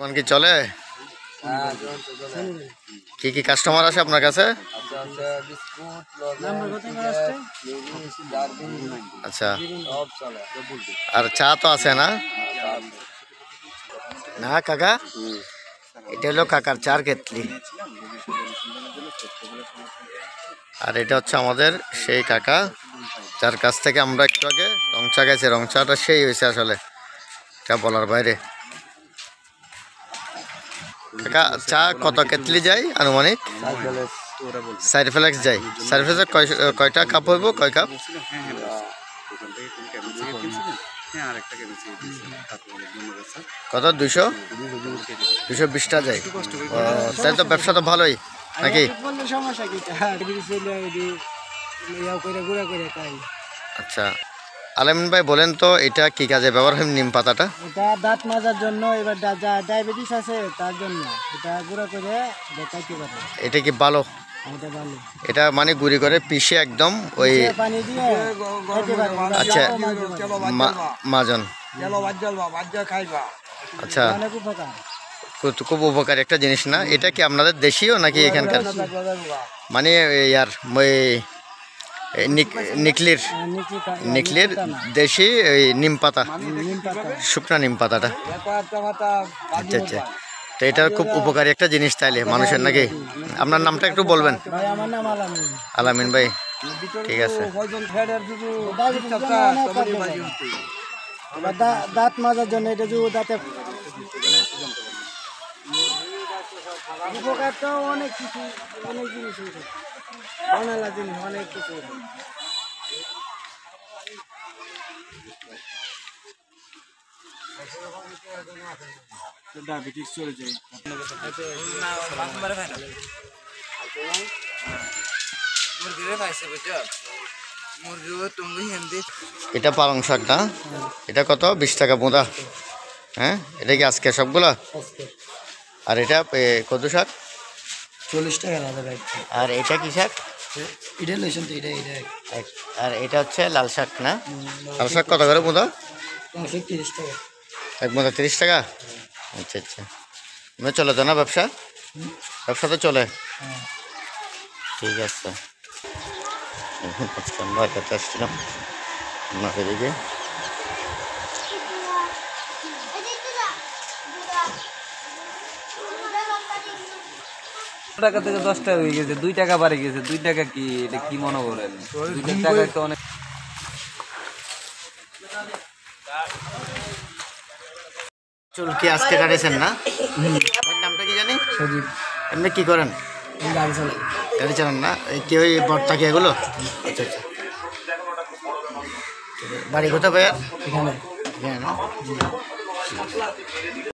দোকান কি চলে? কি কি কাস্টমার আসে আপনার কাছে? আচ্ছা, আর চা তো আছে না? না কাকা, এটা হলো কাকার চার কেতলি। আর এটা হচ্ছে আমাদের সেই কাকা যার কাছ থেকে আমরা একটু আগে রং চা গেছি। রং চাটা সেই হয়েছে আসলে, এটা বলার বাইরে। কাকা চা কত কেতলি যায় আনুমানিক? 4 ফ্লাক্স যায়। 4 ফ্লাক্সে কয়টা কাপ হইব? কয় কাপ? কত? 220টা যায়। তাই তো ব্যবসা তো ভালোই নাকি? আচ্ছা, আলামিন ভাই বলেন তো এটা কি কাজে ব্যবহার হয় নিম পাতাটা? এটা দাঁত মাজার জন্য, এবার ডায়াবেটিস আছে তার জন্য এটা গুঁড়া করে খাইতে পারে। এটা কি ভালো? এটা ভালো। এটা মানে গুঁড়ি করে পিষে একদম ওই পানি দিয়ে খাইতে পারে। আচ্ছা, মাজন। আচ্ছা, অনেক উপকার। খুব উপকারী একটা জিনিস না? এটা কি আপনাদের দেশীয় নাকি এখানকার? মানে ইয়ার নিকলির দেশি ওই নিম পাতা, শুকনা নিম পাতাটা। আচ্ছা আচ্ছা, তো এটা খুব উপকারী একটা জিনিস তাইলে মানুষের নাকি? আপনার নামটা একটু বলবেন? আমার নাম আলামিন। আলামিন ভাই, ঠিক আছে। দাঁত মাজার জন্য এটা যে দাঁতে উপকারটাও অনেক কিছু, অনেক জিনিস বানালা জিনিস, অনেক কিছু। ডায়াবেটিস চলে যায়। এটা পালং শাক না? এটা কত? 20 টাকা বোঁদা। হ্যাঁ, এটা কি আজকে সবগুলা? আর এটা কদু শাক 40 টাকা। আর এটা কি শাক? এটা লইছেন তো, এটা আর এটা হচ্ছে লাল শাক না? লাল শাক কত করে বোঁদা? 30 টাকা। এক বোঁদা 30 টাকা। আচ্ছা আচ্ছা, চলে তো না ব্যবসা? ব্যবসা তো চলে, ঠিক আছে। আমরা এটাতে আসছিলাম আপনাকে দিকে। টাকা থেকে 10 টাকা হয়ে গেছে, 2 টাকা বাড়ে গেছে। 2 টাকা কি, এটা কি মনে করেন? 2 টাকা তো অনেক। চুল কি আজকে কাটেছেন না? নামটা কি জানি? সজীব। এমনি কি করেন? গাড়ি চালাই। গাড়ি চালান না? কি ওই বর্তা কি এগুলো? আচ্ছা আচ্ছা, বাড়ি কোথায় ভাইয়ার? এখানে এখানে না?